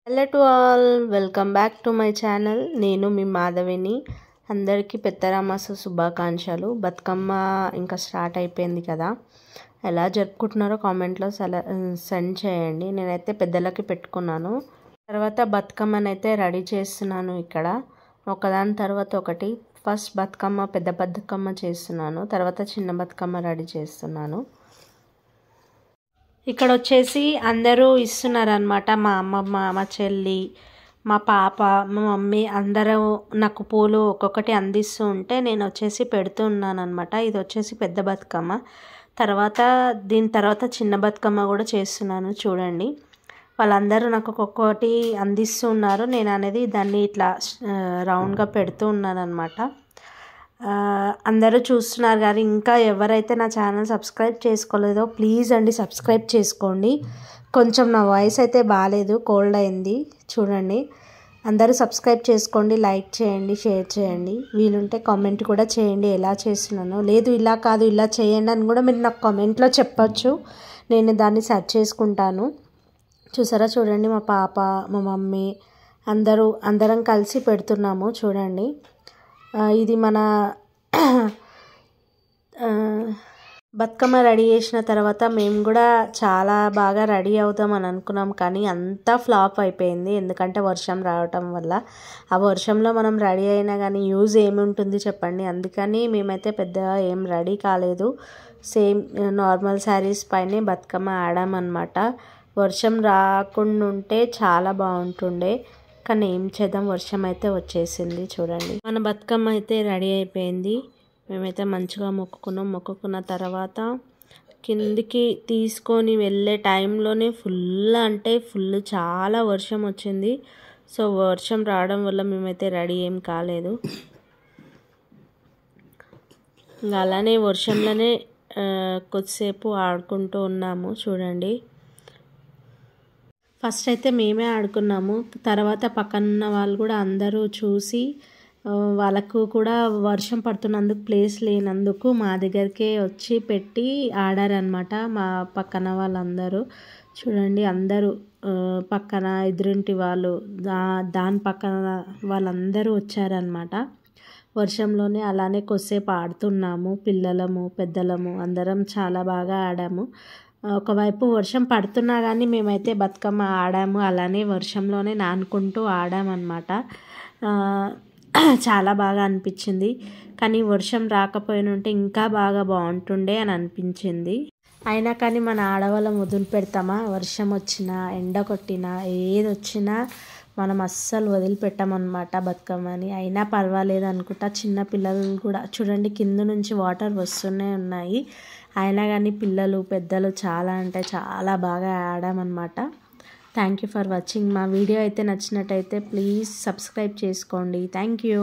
Hello to all, welcome back to my channel. నేను మీ మాధవిని. అందరికీ పెద్దరామాస శుభాకాంక్షలు. బతుకమ్మ ఇంకా స్టార్ట్ అయిపోయింది కదా, ఎలా జరుపుకుంటున్నారో కామెంట్లో సెండ్ చేయండి. నేనైతే పెద్దలకి పెట్టుకున్నాను. తర్వాత బతుకమ్మనైతే రెడీ చేస్తున్నాను. ఇక్కడ ఒకదాని తర్వాత ఒకటి. ఫస్ట్ బతుకమ్మ, పెద్ద బతుకమ్మ చేస్తున్నాను, తర్వాత చిన్న బతుకమ్మ రెడీ చేస్తున్నాను. ఇక్కడ వచ్చేసి అందరూ ఇస్తున్నారనమాట. మా అమ్మమ్మ, మా చెల్లి, మా పాప, మా మమ్మీ అందరూ నాకు పూలు ఒక్కొక్కటి అందిస్తూ ఉంటే నేను వచ్చేసి పెడుతూ ఉన్నాను అనమాట. ఇది వచ్చేసి పెద్ద బతుకమ్మ. దీని తర్వాత చిన్న బతుకమ్మ కూడా చేస్తున్నాను. చూడండి, వాళ్ళందరూ నాకు ఒక్కొక్కటి అందిస్తూ ఉన్నారు. నేను అనేది దాన్ని ఇట్లా రౌండ్గా పెడుతూ ఉన్నాను అనమాట. అందరూ చూస్తున్నారు కానీ ఇంకా ఎవరైతే నా ఛానల్ సబ్స్క్రైబ్ చేసుకోలేదో ప్లీజ్ అండి సబ్స్క్రైబ్ చేసుకోండి. కొంచెం నా వాయిస్ అయితే బాగాలేదు, కోల్డ్ అయింది. చూడండి, అందరూ సబ్స్క్రైబ్ చేసుకోండి, లైక్ చేయండి, షేర్ చేయండి, వీలుంటే కామెంట్ కూడా చేయండి ఎలా చేస్తున్నానో. లేదు ఇలా కాదు ఇలా చేయండి అని కూడా మీరు నాకు కామెంట్లో చెప్పచ్చు, నేను దాన్ని సెర్చ్ చేసుకుంటాను. చూసారా, చూడండి, మా పాప, మా మమ్మీ అందరం కలిసి పెడుతున్నాము. చూడండి, ఇది మన బతుకమ్మ రెడీ చేసిన తర్వాత మేము కూడా చాలా బాగా రెడీ అవుతామని అనుకున్నాం, కానీ అంతా ఫ్లాప్ అయిపోయింది. ఎందుకంటే వర్షం రావటం వల్ల. ఆ వర్షంలో మనం రెడీ అయినా కానీ యూజ్ ఏముంటుంది చెప్పండి. అందుకని మేమైతే పెద్దగా ఏం రెడీ కాలేదు. సేమ్ నార్మల్ శారీస్ పైనే బతుకమ్మ ఆడామన్నమాట. వర్షం రాకుండా ఉంటే చాలా బాగుంటుండే, కానీ ఏం చేద్దాం, వర్షం అయితే వచ్చేసింది. చూడండి, మన బతుకమ్మ అయితే రెడీ అయిపోయింది. మేమైతే మంచిగా మొక్కుకున్న తర్వాత కిందికి తీసుకొని వెళ్ళే టైంలోనే ఫుల్ చాలా వర్షం వచ్చింది. సో వర్షం రావడం వల్ల మేమైతే రెడీ ఏం కాలేదు. ఇంకా అలానే వర్షంలోనే కొద్దిసేపు ఆడుకుంటూ ఉన్నాము. చూడండి, ఫస్ట్ అయితే మేమే ఆడుకున్నాము. తర్వాత పక్కన వాళ్ళు కూడా అందరూ చూసి వాళ్ళకు కూడా వర్షం పడుతున్నందుకు ప్లేస్ లేనందుకు మా దగ్గరికే వచ్చి పెట్టి ఆడారనమాట మా పక్కన వాళ్ళందరూ. చూడండి, అందరూ పక్కన ఎదురింటి వాళ్ళు, దాని పక్కన వాళ్ళందరూ వచ్చారనమాట. వర్షంలోనే అలానే కొద్దిసేపు ఆడుతున్నాము. పిల్లలము, పెద్దలము అందరం చాలా బాగా ఆడాము. ఒకవైపు వర్షం పడుతున్నా కానీ మేమైతే బతుకమ్మ ఆడాము. అలానే వర్షంలోనే నానుకుంటూ ఆడామన్నమాట. చాలా బాగా అనిపించింది. కానీ వర్షం రాకపోయినుంటే ఇంకా బాగా బాగుంటుండే అని అనిపించింది. అయినా కానీ మన ఆడవాళ్ళం వదిలిపెడతామా? వర్షం వచ్చినా, ఎండ కొట్టినా, ఏది వచ్చినా మనం అస్సలు వదిలిపెట్టామన్నమాట బతుకమ్మని. అయినా పర్వాలేదు అనుకుంటా. చిన్న పిల్లలు కూడా చూడండి, కింద నుంచి వాటర్ వస్తూనే ఉన్నాయి. అయినా కానీ పిల్లలు, పెద్దలు చాలా అంటే చాలా బాగా ఆడామన్నమాట. Thank you for watching. మా వీడియో అయితే నచ్చినట్టయితే ప్లీజ్ సబ్స్క్రైబ్ చేసుకోండి. Thank you.